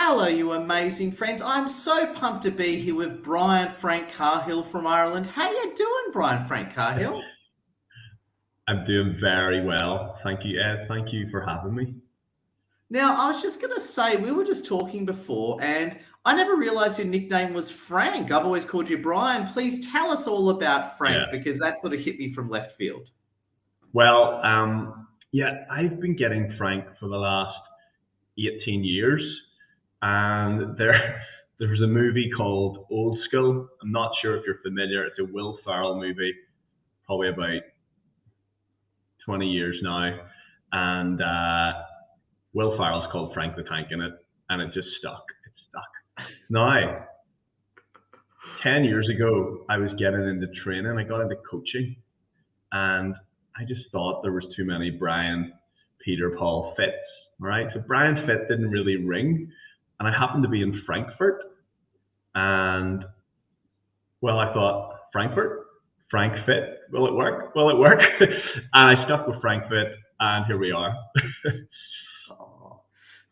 Hello, you amazing friends. I'm so pumped to be here with Brian Frank Cahill from Ireland. How you doing, Brian Frank Cahill? I'm doing very well. Thank you, Ed. Thank you for having me. Now, I was just going to say, we were just talking before, and I never realized your nickname was Frank. I've always called you Brian. Please tell us all about Yeah. Frank because that sort of hit me from left field. Well, yeah, I've been getting Frank for the last 18 years, and there's a movie called Old School. I'm not sure if you're familiar. It's a Will Ferrell movie, probably about 20 years now, and Will Ferrell's called Frank the Tank in it, and it just stuck. It stuck. Now, 10 years ago, I was getting into training. I got into coaching, and I just thought there was too many Brian, Peter, Paul Fitts. Right, so Brian Fitt didn't really ring, and I happened to be in Frankfurt, and well, I thought Frankfurt, Frank Fitt, will it work? Will it work? And I stuck with Frank Fitt, and here we are. Oh,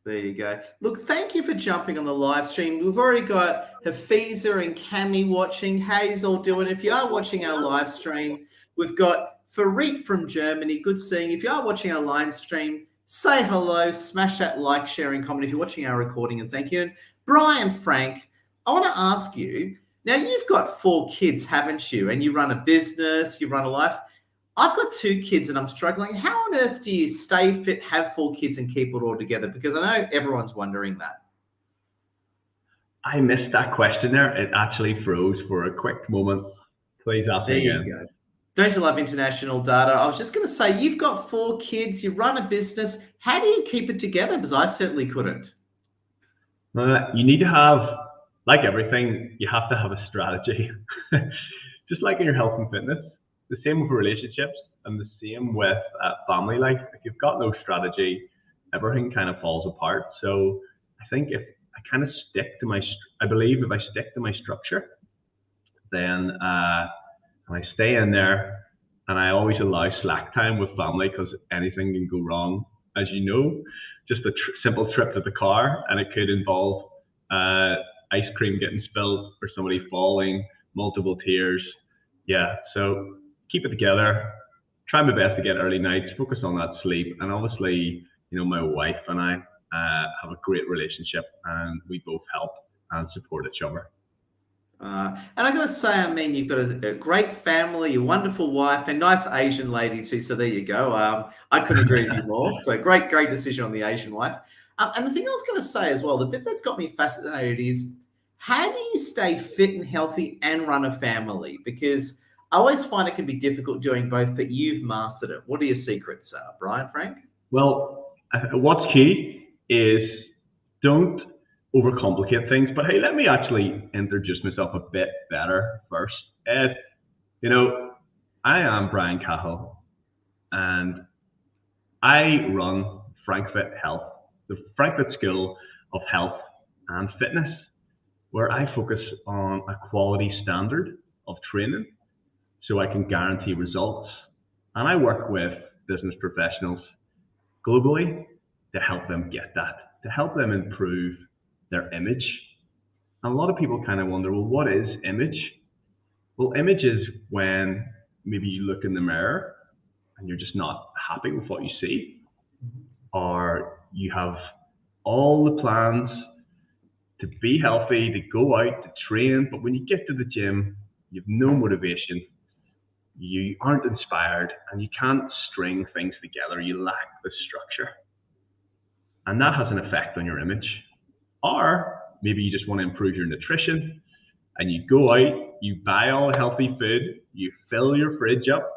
there you go. Look, thank you for jumping on the live stream. We've already got Hafiza and Cami watching. How's all doing? If you are watching our live stream, we've got Farit from Germany. Good seeing you. If you are watching our live stream, say hello, smash that like, sharing, comment if you're watching our recording, and thank you. And Brian Frank, I want to ask you, now you've got 4 kids, haven't you? And you run a business, you run a life. I've got 2 kids and I'm struggling. How on earth do you stay fit, have 4 kids, and keep it all together? Because I know everyone's wondering that. I missed that question there. It actually froze for a quick moment. Please ask There me you again. go. Don't you love international data? I was just going to say, you've got 4 kids, you run a business. How do you keep it together? Because I certainly couldn't. You need to have, like everything, you have to have a strategy. Just like in your health and fitness, the same with relationships and the same with family life. If you've got no strategy, everything kind of falls apart. So I think if I kind of stick to I believe if I stick to my structure, then and I stay in there, and I always allow slack time with family because anything can go wrong, as you know. Just a simple trip to the car, and it could involve ice cream getting spilled or somebody falling, multiple tears. Yeah, so keep it together. Try my best to get early nights, focus on that sleep, and obviously, my wife and I have a great relationship, and we both help and support each other. And I got to say, I mean, you've got a great family, a wonderful wife, and nice Asian lady too. So there you go. I couldn't agree with you more. So great decision on the Asian wife. And the thing I was going to say as well, the bit that's got me fascinated is how do you stay fit and healthy and run a family? Because I always find it can be difficult doing both, but you've mastered it. What are your secrets, Brian Frank? Well, what's key is don't overcomplicate things. But hey, let me actually introduce myself a bit better first. Ed, I am Brian Cahill, and I run Frankfurt Health, the Frankfurt School of Health and Fitness, where I focus on a quality standard of training so I can guarantee results. And I work with business professionals globally to help them get that, to help them improve their image. And a lot of people kind of wonder, well, what is image? Well, image is when maybe you look in the mirror and you're just not happy with what you see, or you have all the plans to be healthy, to go out, to train, but when you get to the gym, you have no motivation, you aren't inspired, and you can't string things together. You lack the structure. And that has an effect on your image. Or maybe you just want to improve your nutrition and you go out, you buy all the healthy food, you fill your fridge up,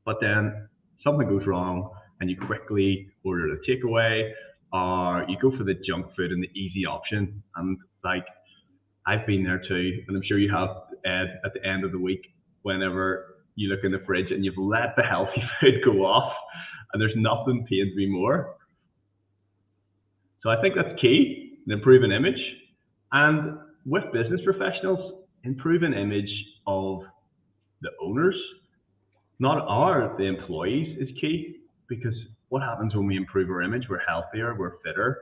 but then something goes wrong and you quickly order a takeaway, or you go for the junk food and the easy option. And like, I've been there too, and I'm sure you have, Ed, at the end of the week, whenever you look in the fridge and you've let the healthy food go off and there's nothing pains me more. So I think that's key, an improving image. And with business professionals, improving image of the owners, the employees, is key. Because what happens when we improve our image? We're healthier, we're fitter,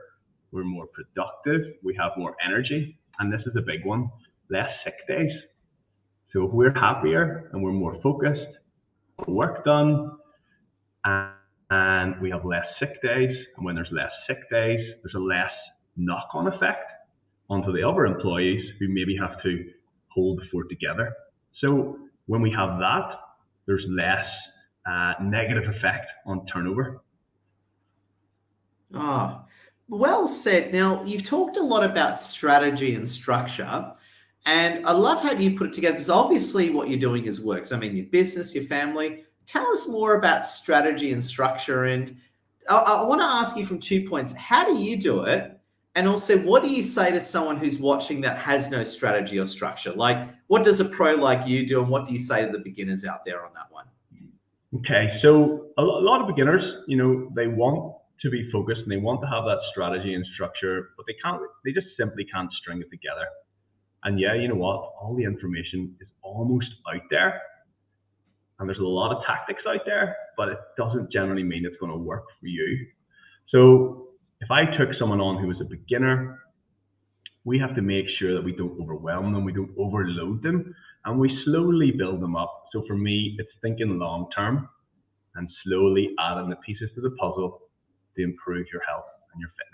we're more productive, we have more energy, and this is a big one, less sick days. So if we're happier and we're more focused, work done, and we have less sick days, and when there's less sick days, there's a less knock-on effect onto the other employees who maybe have to hold the fort together. So when we have that, there's less negative effect on turnover. Ah, well said. Now, you've talked a lot about strategy and structure, and I love how you put it together because obviously what you're doing is works. I mean, your business, your family. Tell us more about strategy and structure. And I want to ask you from 2 points. How do you do it? And also, what do you say to someone who's watching that has no strategy or structure? Like, what does a pro like you do? And what do you say to the beginners out there on that one? Okay, so a lot of beginners, they want to be focused and they want to have that strategy and structure, but they just simply can't string it together. And yeah, you know what? All the information is almost out there. And there's a lot of tactics out there, but it doesn't generally mean it's going to work for you. So if I took someone on who was a beginner, we have to make sure that we don't overwhelm them, we don't overload them, and we slowly build them up. So for me, it's thinking long term and slowly adding the pieces to the puzzle to improve your health and your fitness.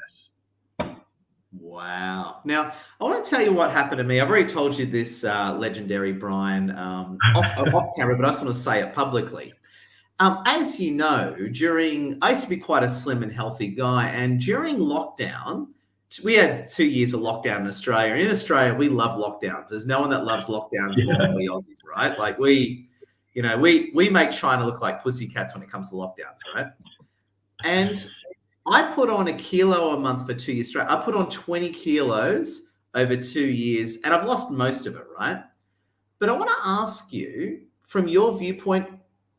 Wow. Now, I want to tell you what happened to me. I've already told you this, legendary Brian, off camera, but I just want to say it publicly. As you know, I used to be quite a slim and healthy guy, and during lockdown, we had 2 years of lockdown in Australia. And in Australia, we love lockdowns. There's no one that loves lockdowns more than we Aussies, right? Like we make China look like pussycats when it comes to lockdowns, right? And I put on 1 kilo a month for 2 years straight. I put on 20 kilos over 2 years, and I've lost most of it, right? But I want to ask you, from your viewpoint,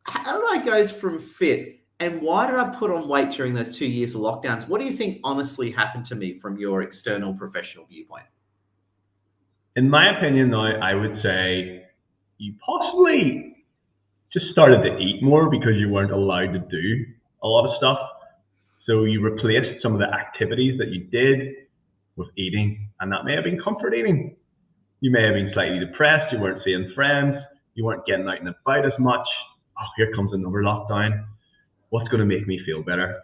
how did I go from fit, and why did I put on weight during those 2 years of lockdowns? What do you think honestly happened to me from your external professional viewpoint? In my opinion, now, I would say you possibly just started to eat more because you weren't allowed to do a lot of stuff. So you replaced some of the activities that you did with eating, and that may have been comfort eating. You may have been slightly depressed, you weren't seeing friends, you weren't getting out and about as much. Oh, here comes another lockdown. What's going to make me feel better?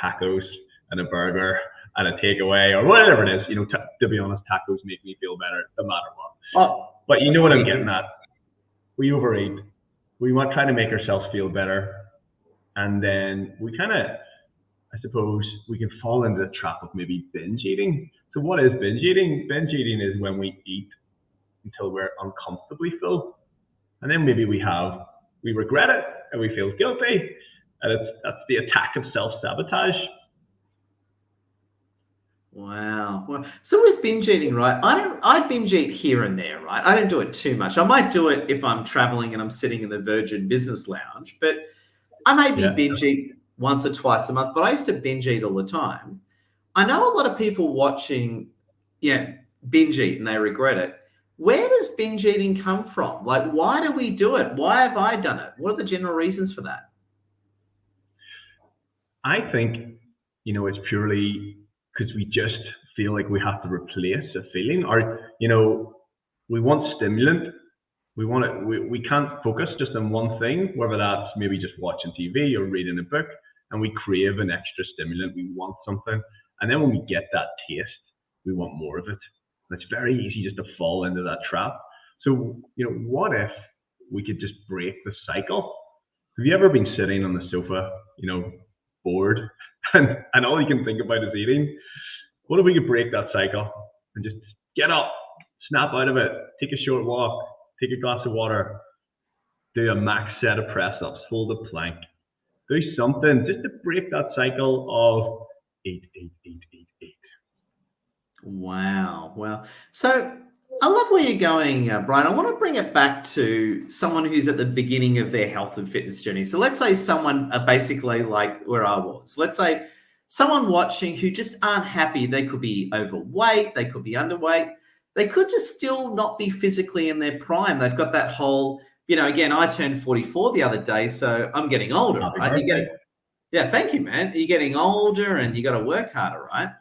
Tacos and a burger and a takeaway or whatever it is. To be honest, tacos make me feel better no matter what. Oh, but you know what I'm getting at. We overeat. We want to try to make ourselves feel better. And then we kind of, I suppose, we can fall into the trap of maybe binge eating. So what is binge eating? Binge eating is when we eat until we're uncomfortably full. And then maybe we regret it and we feel guilty. And that's the attack of self-sabotage. Wow. Well, so with binge eating, right? I binge eat here and there, right? I don't do it too much. I might do it if I'm traveling and I'm sitting in the Virgin Business Lounge, but I may binge eat once or twice a month, but I used to binge eat all the time. I know a lot of people watching, binge eat and they regret it. Where does binge eating come from? Like, why do we do it? Why have I done it? What are the general reasons for that? I think, it's purely because we just feel like we have to replace a feeling, or, we want stimulant. We can't focus just on one thing, whether that's maybe just watching TV or reading a book, and we crave an extra stimulant. We want something. And then when we get that taste, we want more of it. And it's very easy just to fall into that trap. So, what if we could just break the cycle? Have you ever been sitting on the sofa, bored, and all you can think about is eating? What if we could break that cycle and just get up, snap out of it, take a short walk, take a glass of water, do a max set of press-ups, hold a plank, do something just to break that cycle of eat. Wow. So I love where you're going, Brian. I want to bring it back to someone who's at the beginning of their health and fitness journey. So let's say someone basically like where I was. Let's say someone watching who just aren't happy. They could be overweight. They could be underweight. They could just still not be physically in their prime. They've got that whole, again, I turned 44 the other day, so I'm getting older, right? Thank you, man. You're getting older and you got to work harder, right?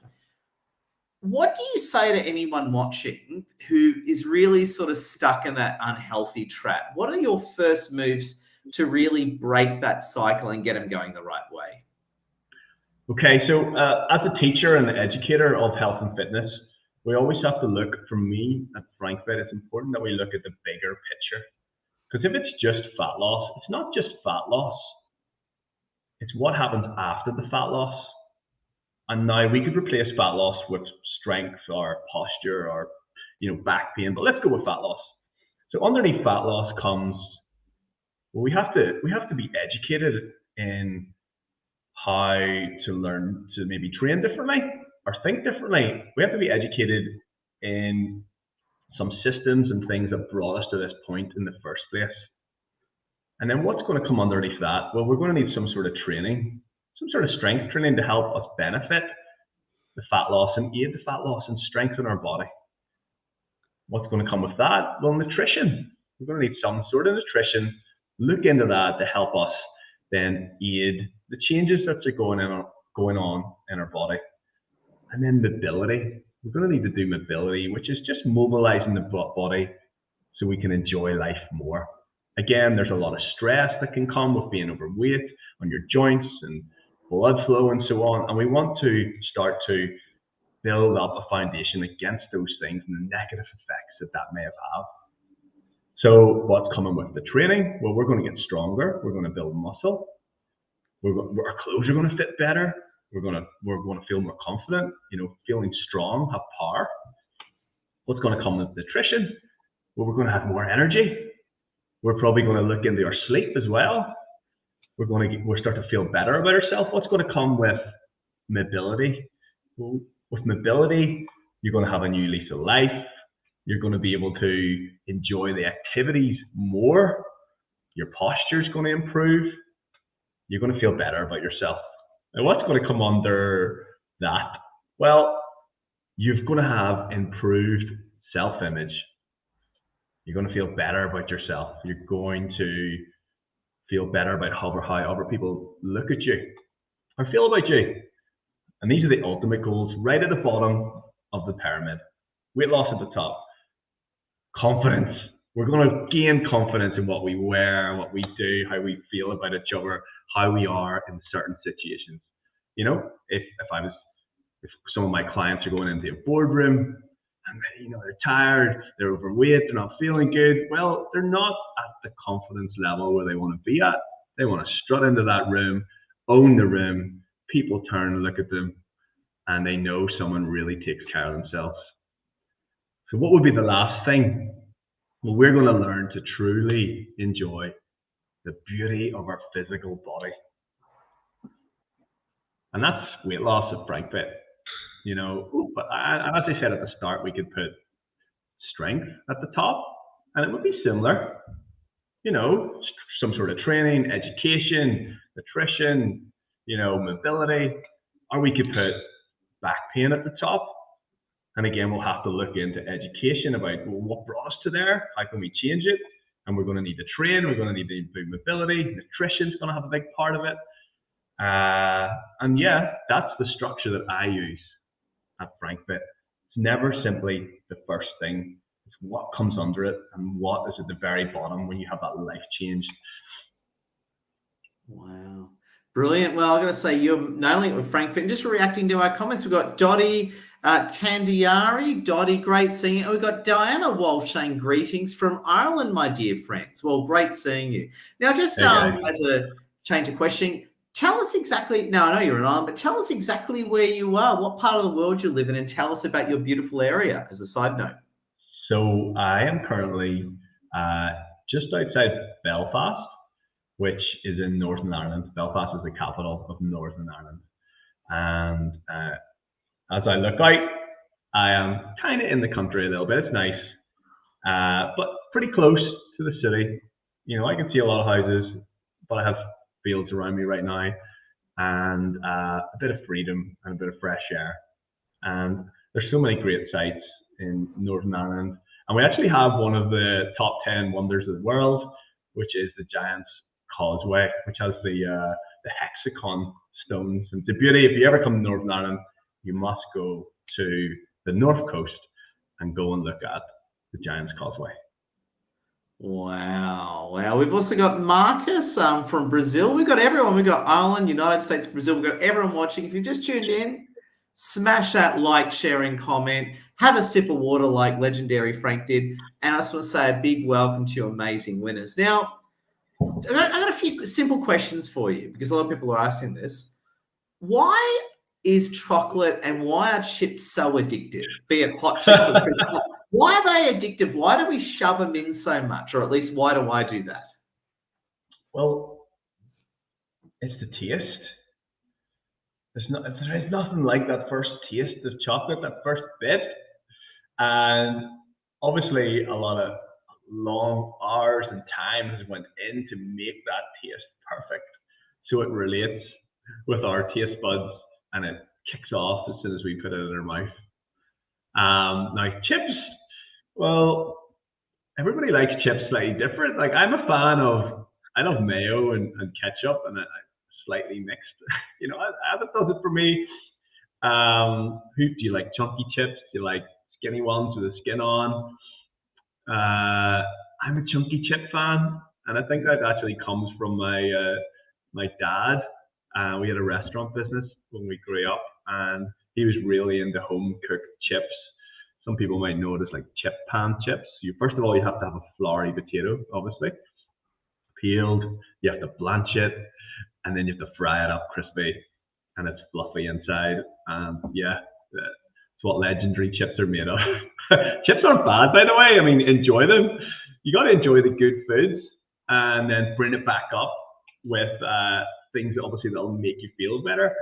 what do you say to anyone watching who is really sort of stuck in that unhealthy trap? What are your first moves to really break that cycle and get them going the right way? Okay, so as a teacher and educator of health and fitness, we always have to look, for me at FrankFit, it's important that we look at the bigger picture. Because if it's just fat loss, it's not just fat loss, it's what happens after the fat loss. And now we could replace fat loss with strength or posture or back pain, but let's go with fat loss. So underneath fat loss comes, well, we have to be educated in how to learn to maybe train differently or think differently. We have to be educated in some systems and things that brought us to this point in the first place. And then what's going to come underneath that? Well, we're going to need some sort of training, some sort of strength training to help us benefit the fat loss and aid the fat loss and strengthen our body. What's going to come with that? Well, nutrition. We're going to need some sort of nutrition. Look into that to help us then aid the changes that are going on in our body. And then mobility. We're going to need to do mobility, which is just mobilizing the body so we can enjoy life more. Again, there's a lot of stress that can come with being overweight on your joints and blood flow and so on. And we want to start to build up a foundation against those things and the negative effects that may have. So what's coming with the training? Well, we're going to get stronger. We're going to build muscle. Our clothes are going to fit better. We're going to feel more confident, feeling strong, have power. What's going to come with nutrition? Well, we're going to have more energy. We're probably going to look into our sleep as well. We'll start to feel better about ourselves. What's going to come with mobility? Well, with mobility, you're going to have a new lease of life. You're going to be able to enjoy the activities more. Your posture is going to improve. You're going to feel better about yourself. And what's going to come under that? Well, you're going to have improved self-image. You're going to feel better about yourself. You're going to feel better about how other people look at you or feel about you. And these are the ultimate goals right at the bottom of the pyramid. Weight loss at the top. Confidence. We're going to gain confidence in what we wear, what we do, how we feel about each other, how we are in certain situations. If some of my clients are going into a boardroom and they're tired, they're overweight, they're not feeling good, well, they're not at the confidence level where they want to be at. They want to strut into that room, own the room, people turn and look at them, and they know someone really takes care of themselves. So what would be the last thing? Well, we're going to learn to truly enjoy the beauty of our physical body. And that's weight loss at FrankFit. But as I said at the start, we could put strength at the top, and it would be similar. Some sort of training, education, nutrition, mobility, or we could put back pain at the top. And again, we'll have to look into education about what brought us to there, how can we change it, and we're going to need to train, we're going to need to improve mobility, nutrition's going to have a big part of it. And yeah, that's the structure that I use at FrankFit. It's never simply the first thing. It's what comes under it and what is at the very bottom when you have that life change. Wow. Brilliant. Well, I'm going to say you're nailing it with FrankFit. And just reacting to our comments, we've got Dottie Tandiari. Dottie, great seeing you. And we've got Diana Walsh saying greetings from Ireland, my dear friends. Well, great seeing you. Now, just as a change of question, tell us exactly, now I know you're in Ireland, but tell us exactly where you are, what part of the world you live in, and tell us about your beautiful area as a side note. So I am currently just outside Belfast, which is in Northern Ireland. Belfast is the capital of Northern Ireland. And as I look out, I am kind of in the country a little bit. It's nice, but pretty close to the city. I can see a lot of houses, but I have fields around me right now, and a bit of freedom and a bit of fresh air. And there's so many great sites in Northern Ireland. And we actually have one of the top 10 wonders of the world, which is the Giant's Causeway, which has the hexagon stones. And the beauty, if you ever come to Northern Ireland, you must go to the north coast and go and look at the Giant's Causeway. Wow. Wow. We've also got Marcus from Brazil. We've got everyone. We've got Ireland, United States, Brazil. We've got everyone watching. If you've just tuned in, smash that like, share, and comment. Have a sip of water like legendary Frank did. And I just want to say a big welcome to your amazing winners. Now, I got a few simple questions for you because a lot of people are asking this. Why is chocolate and why are chips so addictive? Be it hot chips or crisp. Why are they addictive? Why do we shove them in so much? Or at least why do I do that? Well, it's the taste. There is nothing like that first taste of chocolate, that first bit. And obviously a lot of long hours and time has went in to make that taste perfect. So it relates with our taste buds and it kicks off as soon as we put it in our mouth. Now chips, well, everybody likes chips slightly different. Like I'm a fan of, I love mayo and ketchup and slightly mixed. That does it for me. Who do you like? Chunky chips? Do you like skinny ones with the skin on? I'm a chunky chip fan, and I think that actually comes from my dad. We had a restaurant business when we grew up, and he was really into home cooked chips. Some people might know it as like chip pan chips. First of all, you have to have a flour potato, obviously, peeled. You have to blanch it, and then you have to fry it up crispy, and it's fluffy inside. And yeah, it's what legendary chips are made of. Chips aren't bad, by the way. I mean, enjoy them. You got to enjoy the good foods, and then bring it back up with things obviously that'll make you feel better.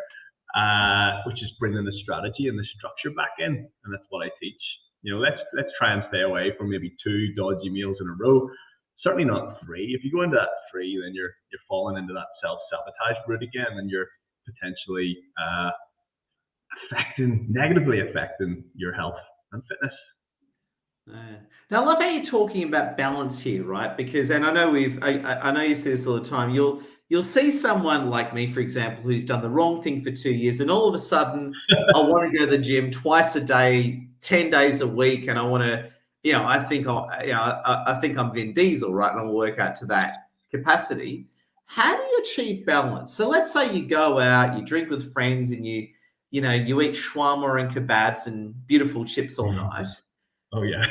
Which is bringing the strategy and the structure back in, and that's what I teach. Let's try and stay away from maybe 2 dodgy meals in a row. Certainly not 3. If you go into that 3, then you're falling into that self-sabotage route again, and you're potentially negatively affecting your health and fitness. Now, I love how you're talking about balance here, right? Because, and I know I know you say this all the time. You'll see someone like me, for example, who's done the wrong thing for 2 years, and all of a sudden, I want to go to the gym twice a day, 10 days a week, and I want to, I think I think I'm Vin Diesel, right? And I'll work out to that capacity. How do you achieve balance? So let's say you go out, you drink with friends, and you eat shawarma and kebabs and beautiful chips all night. Oh yeah.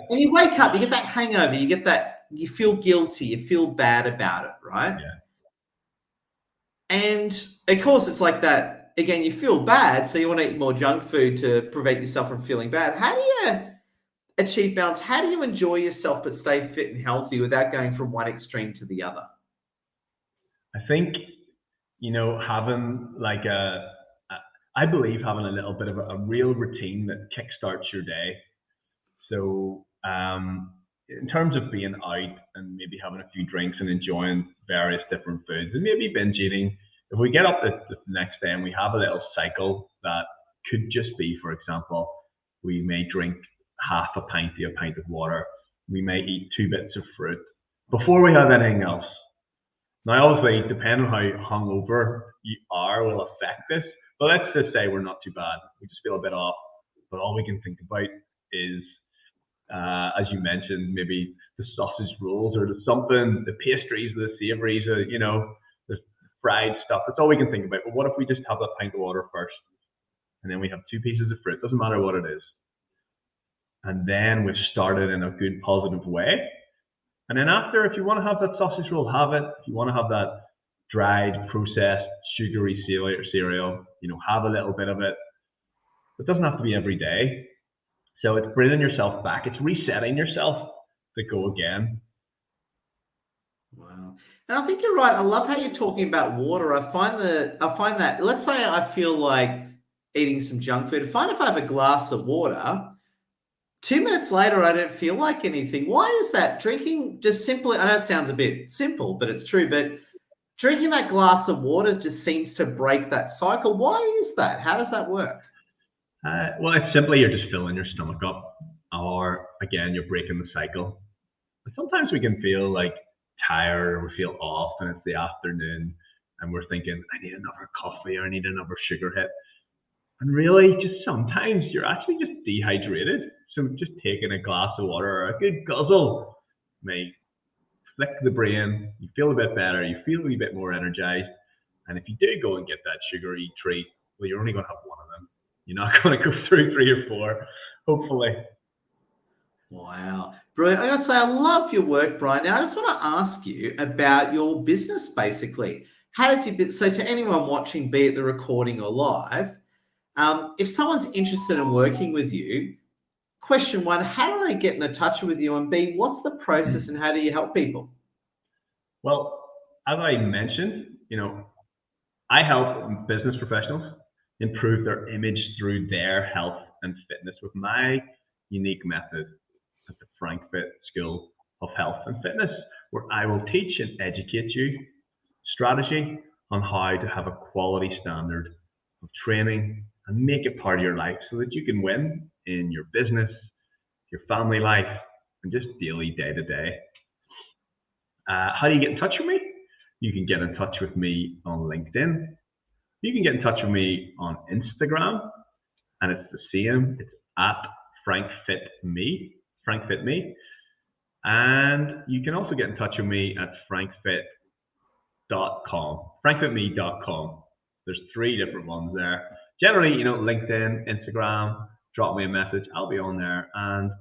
And you wake up, you get that hangover, you feel guilty, you feel bad about it, right? Yeah. And of course, it's like that. Again, you feel bad, so you want to eat more junk food to prevent yourself from feeling bad. How do you achieve balance? How do you enjoy yourself but stay fit and healthy without going from one extreme to the other? I think, having like I believe having a little bit of a real routine that kickstarts your day. So in terms of being out and maybe having a few drinks and enjoying various different foods and maybe binge eating, if we get up the next day and we have a little cycle that could just be, for example, we may drink half a pint to a pint of water. We may eat 2 bits of fruit before we have anything else. Now, obviously, depending on how hungover you are will affect this. But let's just say we're not too bad. We just feel a bit off. But all we can think about is as you mentioned, maybe the sausage rolls or something, the pastries, the savories, the fried stuff. That's all we can think about. But what if we just have that pint of water first? And then we have 2 pieces of fruit. Doesn't matter what it is. And then we've started in a good, positive way. And then after, if you want to have that sausage roll, have it. If you want to have that dried, processed, sugary cereal, have a little bit of it. It doesn't have to be every day. So it's bringing yourself back. It's resetting yourself to go again. Wow. And I think you're right. I love how you're talking about water. I find that, let's say I feel like eating some junk food. If I have a glass of water, 2 minutes later, I don't feel like anything. Why is that? Drinking just simply, I know it sounds a bit simple, but it's true. But drinking that glass of water just seems to break that cycle. Why is that? How does that work? Well, it's simply you're just filling your stomach up, or again, you're breaking the cycle. But sometimes we can feel like tired or we feel off, and it's the afternoon, and we're thinking, I need another coffee or I need another sugar hit. And really, just sometimes you're actually just dehydrated. So just taking a glass of water or a good guzzle may flick the brain. You feel a bit better. You feel a wee bit more energized. And if you do go and get that sugary treat, well, you're only going to have one of them. You're not going to go through three or four, hopefully. Wow. Brilliant. I gotta say, I love your work, Brian. Now, I just want to ask you about your business, basically. How does your so to anyone watching, be it the recording or live, if someone's interested in working with you, question one, how do they get in touch with you? And B, what's the process and how do you help people? Well, as I mentioned, I help business professionals improve their image through their health and fitness with my unique method at the Frank Fit School of Health and Fitness, where I will teach and educate you strategy on how to have a quality standard of training and make it part of your life so that you can win in your business, your family life, and just daily day to day. How do you get in touch with me? You can get in touch with me on LinkedIn. You can get in touch with me on Instagram, and it's the same. It's at FrankFitMe, FrankFitMe. And you can also get in touch with me at frankfit.com, frankfitme.com. There's three different ones there. Generally, LinkedIn, Instagram, drop me a message. I'll be on there. And,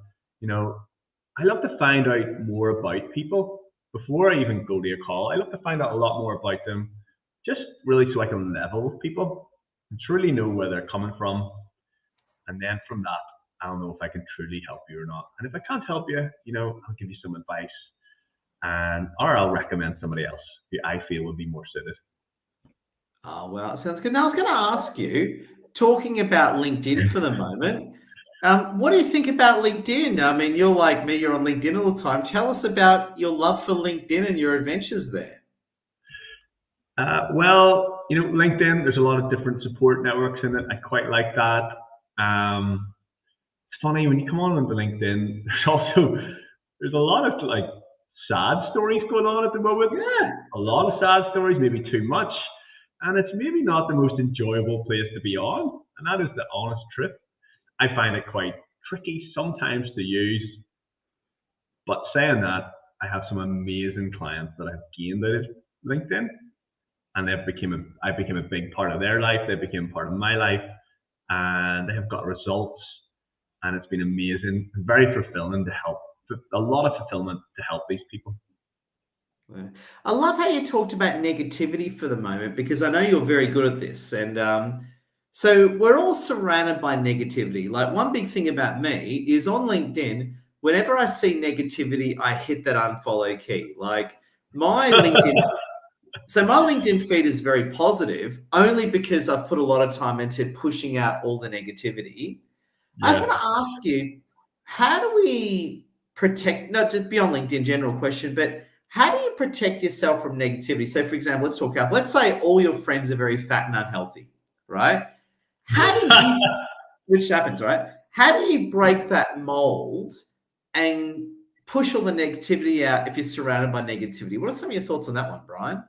I love to find out more about people before I even go to a call. I love to find out a lot more about them, just really so I can level with people and truly know where they're coming from. And then from that, I'll know if I can truly help you or not. And if I can't help you, I'll give you some advice, or I'll recommend somebody else who I feel would be more suited. Oh, well, that sounds good. Now, I was going to ask you, talking about LinkedIn for the moment, what do you think about LinkedIn? I mean, you're like me, you're on LinkedIn all the time. Tell us about your love for LinkedIn and your adventures there. Well, LinkedIn, there's a lot of different support networks in it. I quite like that. It's funny when you come on into LinkedIn, there's a lot of like sad stories going on at the moment. Yeah. A lot of sad stories, maybe too much. And it's maybe not the most enjoyable place to be on. And that is the honest truth. I find it quite tricky sometimes to use. But saying that, I have some amazing clients that I've gained out of LinkedIn. And I became a big part of their life. They became part of my life. And they have got results. And it's been amazing and very fulfilling to help. A lot of fulfillment to help these people. I love how you talked about negativity for the moment, because I know you're very good at this. And so we're all surrounded by negativity. Like, one big thing about me is on LinkedIn, whenever I see negativity, I hit that unfollow key. Like my LinkedIn. So my LinkedIn feed is very positive, only because I've put a lot of time into pushing out all the negativity. I just want to ask you, how do we protect, not just beyond LinkedIn, general question, but how do you protect yourself from negativity? So, for example, let's talk about, let's say all your friends are very fat and unhealthy, right? How do you, which happens, right? How do you break that mold and push all the negativity out if you're surrounded by negativity? What are some of your thoughts on that one, Brian?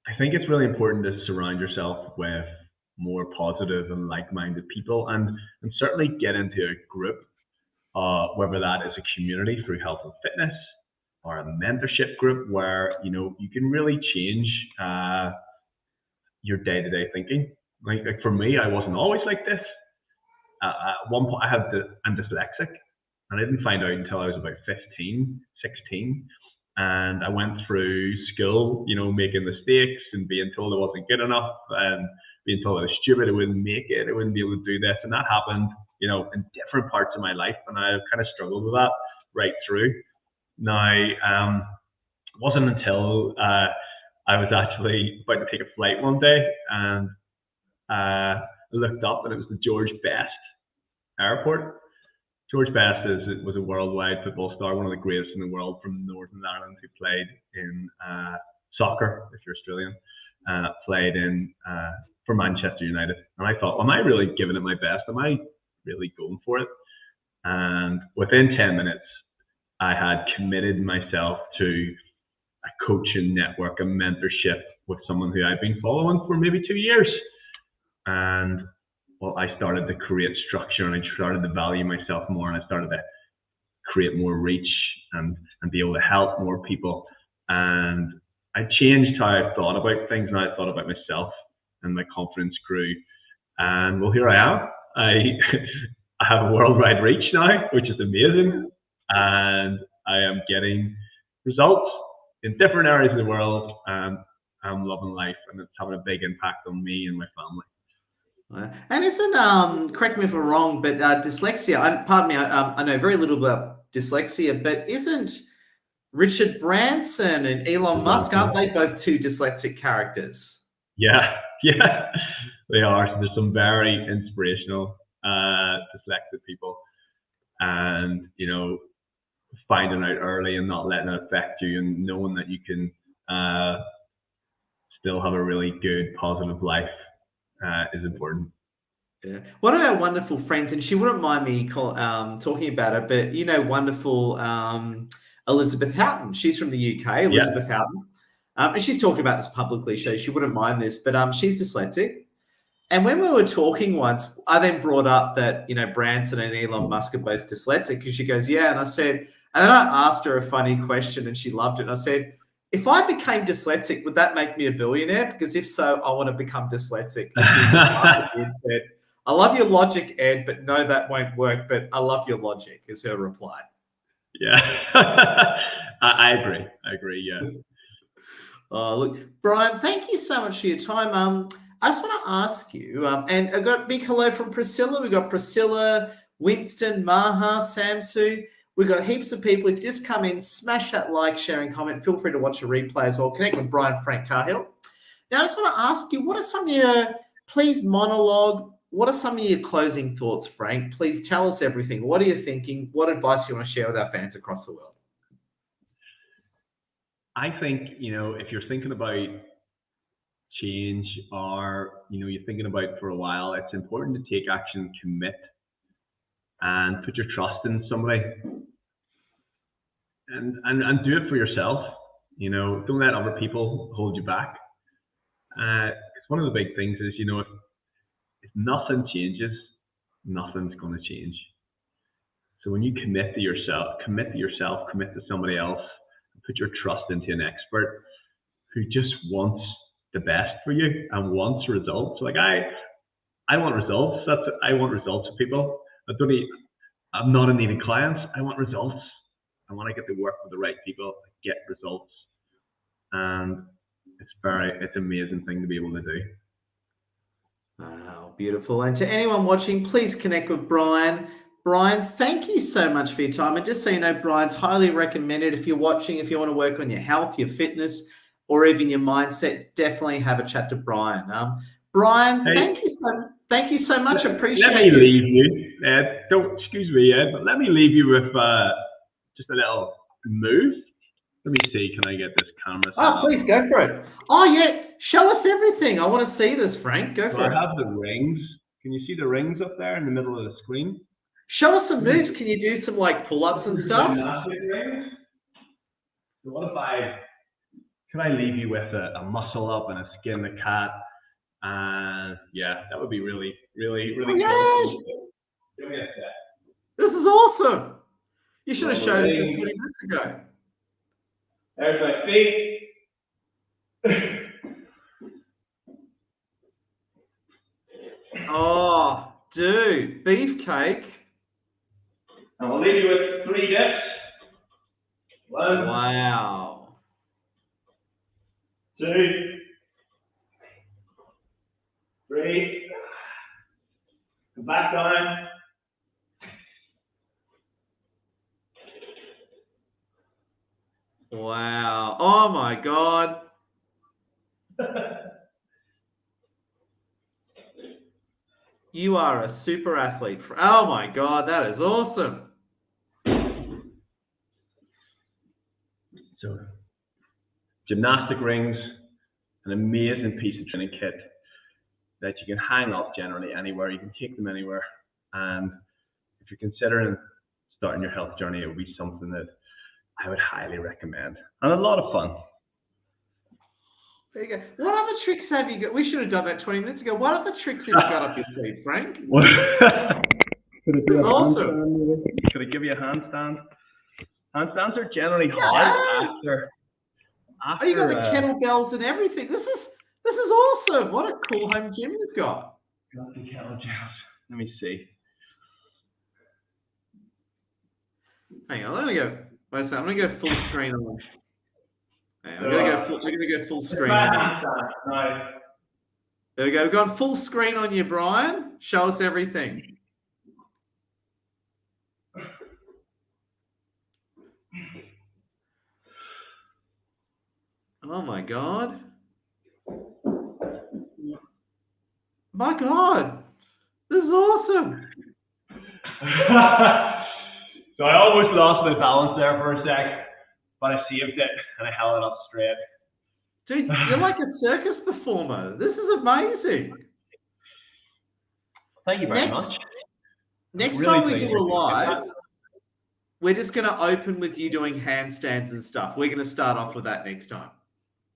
I think it's really important to surround yourself with more positive and like-minded people, and certainly get into a group, whether that is a community through health and fitness or a mentorship group where you can really change your day-to-day thinking. Like for me, I wasn't always like this. At one point, I'm dyslexic, and I didn't find out until I was about 15, 16. And I went through school, making mistakes and being told I wasn't good enough and being told I was stupid, I wouldn't make it, I wouldn't be able to do this. And that happened, in different parts of my life. And I kind of struggled with that right through. Now, it wasn't until I was actually about to take a flight one day, and I looked up, and it was the George Best Airport. George Best was a worldwide football star, one of the greatest in the world from Northern Ireland, who played in soccer, if you're Australian, played in for Manchester United. And I thought, am I really giving it my best? Am I really going for it? And within 10 minutes, I had committed myself to a coaching network, a mentorship with someone who I'd been following for maybe 2 years. And well, I started to create structure, and I started to value myself more, and I started to create more reach and be able to help more people. And I changed how I thought about things, and how I thought about myself, and my confidence grew. And well, here I am. I I have a worldwide reach now, which is amazing, and I am getting results in different areas of the world, and I'm loving life, and it's having a big impact on me and my family. And isn't correct me if I'm wrong, but dyslexia? Pardon me, I know very little about dyslexia, but isn't Richard Branson and Elon Musk, aren't they both two dyslexic characters? Yeah, yeah, they are. So there's some very inspirational dyslexic people, and finding out early and not letting it affect you, and knowing that you can still have a really good, positive life is important. Yeah. One of our wonderful friends, and she wouldn't mind me talking about it, but wonderful Elizabeth Houghton. She's from the UK, Yeah, Elizabeth Houghton. And she's talking about this publicly, so she wouldn't mind this, but she's dyslexic. And when we were talking once, I then brought up that, Branson and Elon Musk are both dyslexic, because she goes, yeah. And I said, and then I asked her a funny question and she loved it. And I said, if I became dyslexic, would that make me a billionaire? Because if so, I want to become dyslexic. And she just laughed at me and said, I love your logic, Ed, but no, that won't work. But I love your logic, is her reply. yeah. I agree. I agree. Yeah. Look, Brian, thank you so much for your time. I just want to ask you, and I got a big hello from Priscilla. We've got Priscilla, Winston, Maha, Samsu. We've got heaps of people. If you just come in, smash that like, share, and comment. Feel free to watch a replay as well. Connect with Brian Cahill. Now, I just want to ask you, what are some of your, please monologue, what are some of your closing thoughts, Frank? Please tell us everything. What are you thinking? What advice do you want to share with our fans across the world? I think, if you're thinking about change, or, you're thinking about it for a while, it's important to take action, commit, and put your trust in somebody, and do it for yourself. Don't let other people hold you back. It's one of the big things is, if nothing changes, nothing's going to change. So when you commit to yourself, commit to somebody else, put your trust into an expert who just wants the best for you and wants results. Like I want results. I want results with people. I'm not in needing clients. I want results. I want to get to work with the right people, get results, and it's an amazing thing to be able to do. Wow, beautiful. And to anyone watching, please connect with Brian. Brian, thank you so much for your time. And just so you know, Brian's highly recommended. If you're watching, if you want to work on your health, your fitness, or even your mindset, definitely have a chat to Brian. Brian, Hey, thank you so much. Appreciate let me you. leave you, Ed. Don't excuse me, Ed, but let me leave you with just a little move. Let me see. Can I get this camera set up? Please go for it. Oh yeah, show us everything. I want to see this, Frank. Go for it. I have the rings. Can you see the rings up there in the middle of the screen? Show us some moves. Can you do some pull-ups and stuff? Gymnastic rings. So can I leave you with a muscle up and a skin the cat? And yeah, that would be really, really, really cool. Give me a sec. This is awesome. You should have showed us this 20 minutes ago. There's my feet. Oh, dude, beefcake. And we'll leave you with 3 dips. 1, Wow. 2, 3. Come back down. Wow. Oh my God. You are a super athlete. Oh my God, that is awesome. So, gymnastic rings, an amazing piece of training kit that you can hang up generally anywhere. You can take them anywhere. And if you're considering starting your health journey, it would be something that I would highly recommend. And a lot of fun. There you go. What other tricks have you got? We should have done that 20 minutes ago. What other tricks have you got up your sleeve, Frank? Could it This be is a awesome. handstand, maybe? Could I give you a handstand? Handstands are generally hard after. Oh, you got the kettlebells and everything. This is awesome. What a cool home gym you've got. Got the kettlebells. Let me see. Hang on, I'm gonna go full screen on. I'm gonna go full screen on you. No. There we go. We've gone full screen on you, Brian. Show us everything. Oh my God. My God. This is awesome. So I almost lost my balance there for a sec, but I saved it and I held it up straight. Dude, you're like a circus performer. This is amazing. Thank you very much. Next Really time we pleased do a with you. live, we're just going to open with you doing handstands and stuff. We're going to start off with that next time.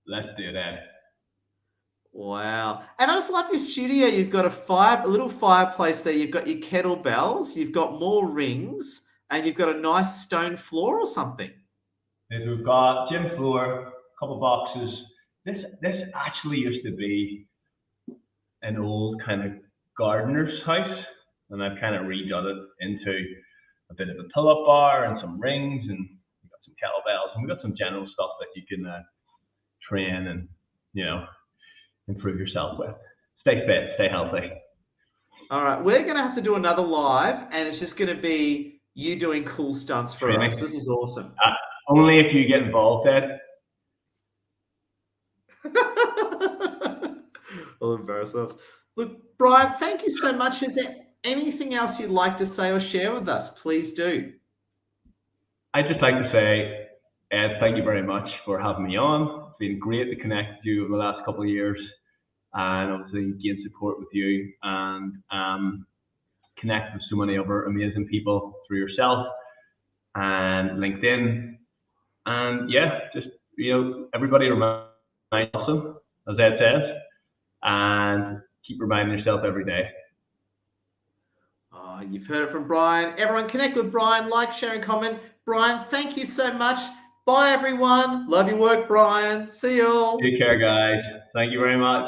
Let's do that. Wow. And I just love your studio. You've got a little fireplace there. You've got your kettlebells. You've got more rings. And you've got a nice stone floor or something. We've got gym floor, a couple boxes. This actually used to be an old kind of gardener's house, and I've kind of redone it into a bit of a pull-up bar and some rings, and we've got some kettlebells, and we've got some general stuff that you can train and improve yourself with. Stay fit, stay healthy. All right, we're going to have to do another live, and it's just going to be you doing cool stunts for us. This is awesome. Only if you get involved, Ed. We'll embarrass us. Look, Brian, thank you so much. Is there anything else you'd like to say or share with us? Please do. I'd just like to say, Ed, thank you very much for having me on. It's been great to connect with you over the last couple of years, and obviously gain support with you and connect with so many other amazing people through yourself and LinkedIn. And yeah, just, everybody remain awesome, as Ed says, and keep reminding yourself every day. Oh, you've heard it from Brian. Everyone connect with Brian, like, share, and comment. Brian, thank you so much. Bye, everyone. Love your work, Brian. See you all. Take care, guys. Thank you very much.